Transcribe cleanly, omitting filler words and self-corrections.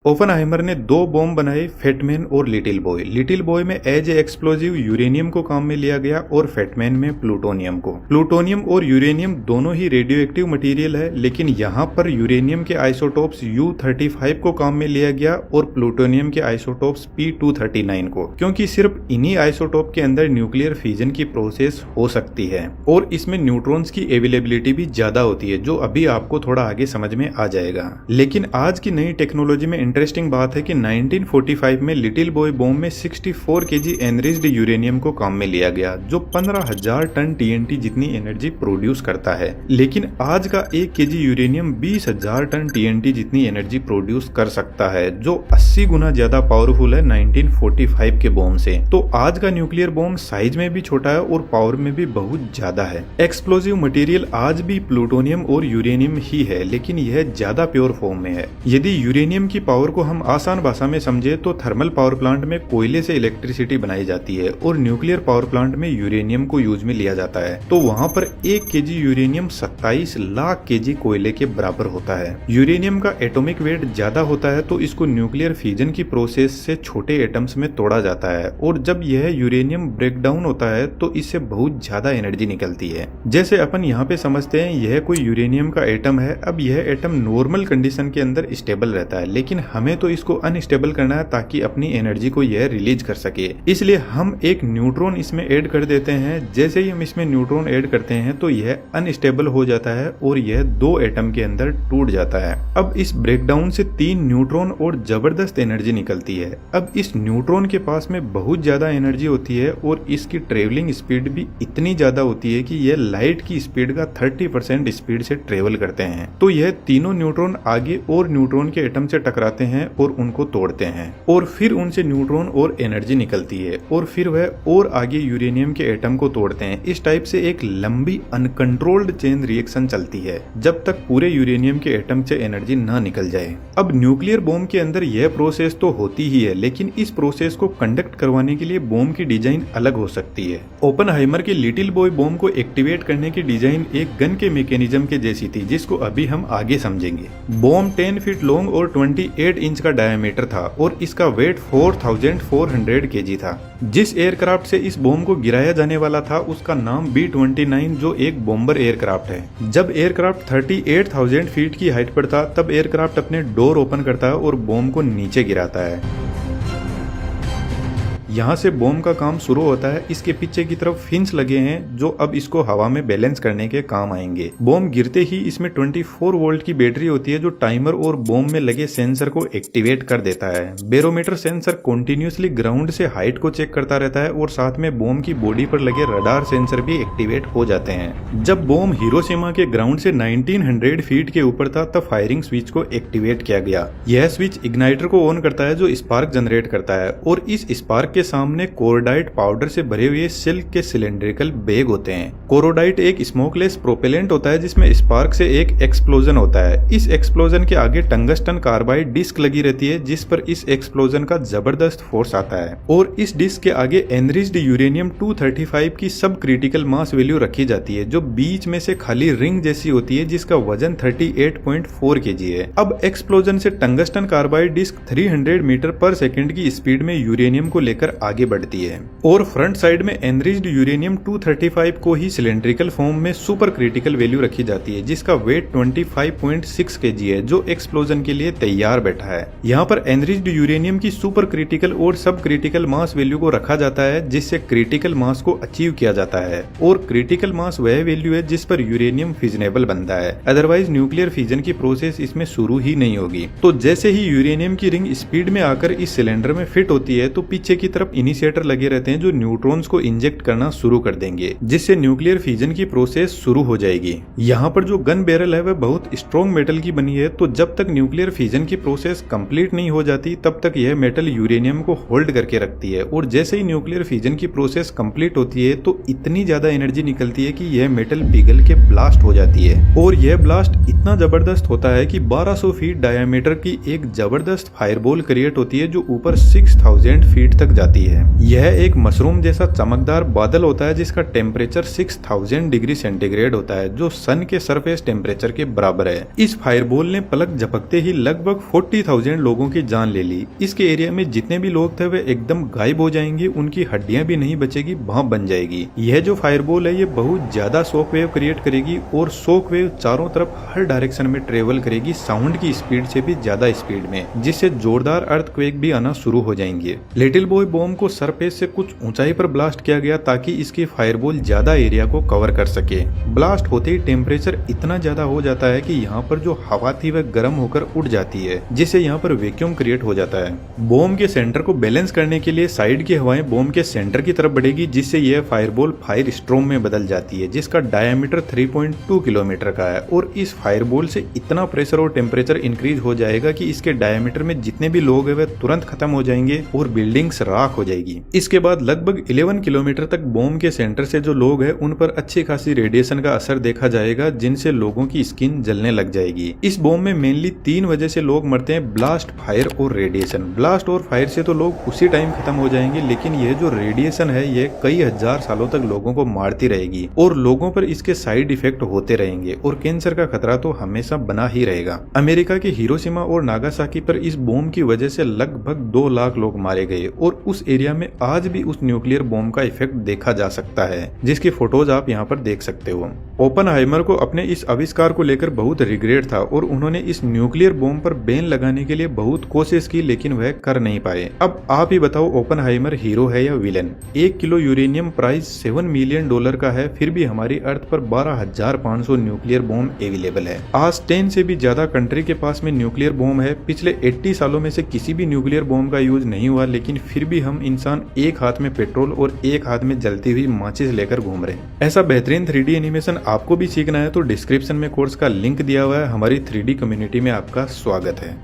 Oppenheimer ने दो bomb बनाए, फेटमैन और लिटिल बॉय। लिटिल बॉय में एज ए एक्सप्लोजिव यूरेनियम को काम में लिया गया और फेटमैन में प्लूटोनियम को। प्लूटोनियम और यूरेनियम दोनों ही रेडियो एक्टिव मटेरियल है, लेकिन यहाँ पर यूरेनियम के आइसोटोप्स U-35 को काम में लिया गया और प्लूटोनियम के आइसोटोप्स P-239 को, क्योंकि सिर्फ इन्हीं आइसोटोप के अंदर न्यूक्लियर फ्यूजन की प्रोसेस हो सकती है और इसमें न्यूट्रॉन्स की अवेलेबिलिटी भी ज्यादा होती है, जो अभी आपको थोड़ा आगे समझ में आ जाएगा। लेकिन आज की नई टेक्नोलॉजी में इंटरेस्टिंग बात है कि 1945 में लिटिल बॉय बॉम्ब में 64 केजी एनरिच्ड यूरेनियम को काम में लिया गया, जो 15,000 टन TNT जितनी एनर्जी प्रोड्यूस करता है। लेकिन आज का 1 केजी यूरेनियम 20,000 टन TNT जितनी एनर्जी प्रोड्यूस कर सकता है, जो 80 गुना ज्यादा पावरफुल है 1945 के बॉम्ब से। तो आज का न्यूक्लियर बॉम्ब साइज में भी छोटा है और पावर में भी बहुत ज्यादा है। एक्सप्लोजिव मटेरियल आज भी प्लूटोनियम और यूरेनियम ही है, लेकिन यह ज्यादा प्योर फॉर्म में है। यदि यूरेनियम की पावर को हम आसान भाषा में समझे तो थर्मल पावर प्लांट में कोयले से इलेक्ट्रिसिटी बनाई जाती है और न्यूक्लियर पावर प्लांट में यूरेनियम को यूज में लिया जाता है। तो वहाँ पर 1 केजी यूरेनियम 27 लाख केजी कोयले के बराबर होता है। यूरेनियम का एटॉमिक वेट ज्यादा होता है, तो इसको न्यूक्लियर फ्यूजन की प्रोसेस से छोटे एटम्स में तोड़ा जाता है और जब यह यूरेनियम ब्रेक डाउन होता है तो इससे बहुत ज्यादा एनर्जी निकलती है। जैसे अपन यहाँ पे समझते हैं यह कोई यूरेनियम का एटम है। अब यह एटम नॉर्मल कंडीशन के अंदर स्टेबल रहता है, लेकिन हमें तो इसको अनस्टेबल करना है ताकि अपनी एनर्जी को यह रिलीज कर सके। इसलिए हम एक न्यूट्रॉन इसमें ऐड कर देते हैं। जैसे ही हम इसमें न्यूट्रॉन ऐड करते हैं तो यह अनस्टेबल हो जाता है और यह 2 एटम के अंदर टूट जाता है। अब इस ब्रेकडाउन से 3 न्यूट्रॉन और जबरदस्त एनर्जी निकलती है। अब इस न्यूट्रॉन के पास में बहुत ज्यादा एनर्जी होती है और इसकी ट्रेवलिंग स्पीड भी इतनी ज्यादा होती है कि यह लाइट की स्पीड का 30% स्पीड से ट्रेवल करते हैं। तो यह तीनों न्यूट्रॉन आगे और न्यूट्रॉन के एटम से टकराते हैं और उनको तोड़ते हैं और फिर उनसे न्यूट्रॉन और एनर्जी निकलती है और फिर वह और आगे यूरेनियम के एटम को तोड़ते हैं। इस टाइप से एक लंबी अनकंट्रोल्ड चेन रिएक्शन चलती है जब तक पूरे यूरेनियम के एटम से एनर्जी ना निकल जाए। अब न्यूक्लियर बॉम्ब के अंदर यह प्रोसेस तो होती ही है, लेकिन इस प्रोसेस को कंडक्ट करवाने के लिए बॉम्ब की डिजाइन अलग हो सकती है। ओपेनहाइमर के लिटिल बॉय बॉम्ब को एक्टिवेट करने की डिजाइन एक गन के मैकेनिज्म के जैसी थी, जिसको अभी हम आगे समझेंगे। बॉम्ब 10 फीट लॉन्ग और 28 इंच का डायमीटर था और इसका वेट 4400 केजी था। जिस एयरक्राफ्ट से इस बॉम्ब को गिराया जाने वाला था उसका नाम B-29, जो एक बॉम्बर एयरक्राफ्ट है। जब एयरक्राफ्ट 38,000 फीट की हाइट पर था तब एयरक्राफ्ट अपने डोर ओपन करता है और बॉम्ब को नीचे गिराता है। यहाँ से बॉम्ब का काम शुरू होता है। इसके पीछे की तरफ फिन्स लगे हैं जो अब इसको हवा में बैलेंस करने के काम आएंगे। बॉम्ब गिरते ही इसमें 24 वोल्ट की बैटरी होती है जो टाइमर और बॉम्ब में लगे सेंसर को एक्टिवेट कर देता है। बैरोमीटर सेंसर कंटिन्यूअसली ग्राउंड से हाइट को चेक करता रहता है और साथ में बॉम्ब की बॉडी पर लगे रडार सेंसर भी एक्टिवेट हो जाते हैं। जब बॉम्ब हिरोशिमा के ग्राउंड से 1900 फीट के ऊपर था तब फायरिंग स्विच को एक्टिवेट किया गया। यह स्विच इग्नाइटर को ऑन करता है जो स्पार्क जनरेट करता है और इस स्पार्क के सामने कोरोडाइट पाउडर से भरे हुए सिल्क के सिलेंड्रिकल बैग होते हैं। कोरोडाइट एक स्मोकलेस प्रोपेलेंट होता है जिसमें स्पार्क से एक एक्सप्लोजन होता है। इस एक्सप्लोजन के आगे टंगस्टन कार्बाइड डिस्क लगी रहती है जिस पर इस एक्सप्लोजन का जबरदस्त फोर्स आता है और इस डिस्क के आगे एनरिच्ड यूरेनियम 235 की सब क्रिटिकल मास वैल्यू रखी जाती है, जो बीच में से खाली रिंग जैसी होती है जिसका वजन 38.4 केजी है। अब एक्सप्लोजन से टंगस्टन कार्बाइड डिस्क 300 मीटर पर सेकंड की स्पीड में यूरेनियम को लेकर आगे बढ़ती है और फ्रंट साइड में एनरिच्ड यूरेनियम 235 को ही सिलेंड्रिकल फॉर्म में सुपर क्रिटिकल वैल्यू रखी जाती है जिसका वेट 25.6 केजी है, जो एक्सप्लोजन के लिए तैयार बैठा है। यहाँ पर एनरिच्ड यूरेनियम की सुपर क्रिटिकल और सब क्रिटिकल मास वैल्यू को रखा जाता है जिससे क्रिटिकल मास को अचीव किया जाता है और क्रिटिकल मास वह वैल्यू है जिस पर यूरेनियम फिजनेबल बनता है, अदरवाइज न्यूक्लियर फिजन की प्रोसेस इसमें शुरू ही नहीं होगी। तो जैसे ही यूरेनियम की रिंग स्पीड में आकर इस सिलेंडर में फिट होती है तो पीछे की तरफ इनिशिएटर लगे रहते हैं जो न्यूट्रॉन्स को इंजेक्ट करना शुरू कर देंगे, जिससे न्यूक्लियर फ्यूजन की प्रोसेस शुरू हो जाएगी। यहाँ पर जो गन बैरल है वह बहुत स्ट्रॉन्ग मेटल की बनी है, तो जब तक न्यूक्लियर फ्यूजन की प्रोसेस कंप्लीट नहीं हो जाती तब तक यह मेटल यूरेनियम को होल्ड करके रखती है और जैसे ही न्यूक्लियर फ्यूजन की प्रोसेस कंप्लीट होती है तो इतनी ज्यादा एनर्जी निकलती है कि यह मेटल पिघल के ब्लास्ट हो जाती है और यह ब्लास्ट इतना जबरदस्त होता है कि 1200 फीट डायमीटर की एक जबरदस्त फायरबॉल क्रिएट होती है जो ऊपर 6000 फीट तक जाती है। जाती है। यह एक मशरूम जैसा चमकदार बादल होता है जिसका टेम्परेचर 6000 डिग्री सेंटीग्रेड होता है, जो सन के सरफेस टेम्परेचर के बराबर है। इस फायरबॉल ने पलक झपकते ही लगभग 40,000 लोगों की जान ले ली। इसके एरिया में जितने भी लोग थे वे एकदम गायब हो जाएंगे, उनकी हड्डियां भी नहीं बचेगी, भाप बन जाएगी। यह जो फायरबॉल है ये बहुत ज्यादा शॉक वेव क्रिएट करेगी और शॉक वेव चारों तरफ हर डायरेक्शन में ट्रेवल करेगी साउंड की स्पीड से भी ज्यादा स्पीड में, जिससे जोरदार अर्थक्वेक भी आना शुरू हो जाएंगे। लिटिल बॉय बॉम्ब को सरफेस से कुछ ऊंचाई पर ब्लास्ट किया गया ताकि इसकी फायरबॉल ज्यादा एरिया को कवर कर सके। ब्लास्ट होते ही टेम्परेचर इतना ज्यादा हो जाता है कि यहाँ पर जो हवा थी वह गर्म होकर उड़ जाती है, जिससे यहाँ पर वैक्यूम क्रिएट हो जाता है। बॉम्ब के सेंटर को बैलेंस करने के लिए साइड की हवाएं बॉम्ब के सेंटर की तरफ बढ़ेगी, जिससे यह फायरबॉल फायर स्ट्रोम में बदल जाती है, जिसका डायमीटर 3.2 किलोमीटर का है। और इस फायरबॉल से इतना प्रेशर और टेम्परेचर इंक्रीज हो जाएगा कि इसके डायमीटर में जितने भी लोग हैं वे तुरंत खत्म हो जाएंगे और बिल्डिंग्स राख हो जाएगी। इसके बाद लगभग 11 किलोमीटर तक बॉम्ब के सेंटर से जो लोग हैं उन पर अच्छी खासी रेडिएशन का असर देखा जाएगा, जिनसे लोगों की स्किन जलने लग जाएगी। इस बॉम्ब में मेनली 3 वजह से लोग मरते हैं: ब्लास्ट, फायर और रेडिएशन। ब्लास्ट और फायर से तो लोग उसी टाइम खत्म हो जाएंगे, लेकिन यह जो रेडिएशन है यह कई हजार सालों तक लोगों को मारती रहेगी और लोगों पर इसके साइड इफेक्ट होते रहेंगे और कैंसर का खतरा तो हमेशा बना ही रहेगा। अमेरिका के हिरोशिमा और नागासाकी पर इस बॉम्ब की वजह से लगभग 2 लाख लोग मारे गए और उस एरिया में आज भी उस न्यूक्लियर बॉम्ब का इफेक्ट देखा जा सकता है, जिसकी फोटोज आप यहाँ पर देख सकते हो। ओपनहाइमर को अपने इस आविष्कार को लेकर बहुत रिग्रेट था और उन्होंने इस न्यूक्लियर बॉम्ब पर बैन लगाने के लिए बहुत कोशिश की, लेकिन वह कर नहीं पाए। अब आप ही बताओ, ओपनहाइमर हीरो है या villain? 1 kilo uranium price $7 million का है, फिर भी हमारी अर्थ पर 12,500 न्यूक्लियर बॉम्ब अवेलेबल है। आज 10 से भी ज्यादा कंट्री के पास में न्यूक्लियर बॉम्ब है। पिछले 80 सालों में से किसी भी न्यूक्लियर बॉम्ब का यूज नहीं हुआ, लेकिन फिर भी हम इंसान एक हाथ में पेट्रोल और एक हाथ में जलती हुई माचिस लेकर घूम रहे हैं। ऐसा बेहतरीन 3D एनिमेशन आपको भी सीखना है तो डिस्क्रिप्शन में कोर्स का लिंक दिया हुआ है। हमारी 3D कम्युनिटी में आपका स्वागत है।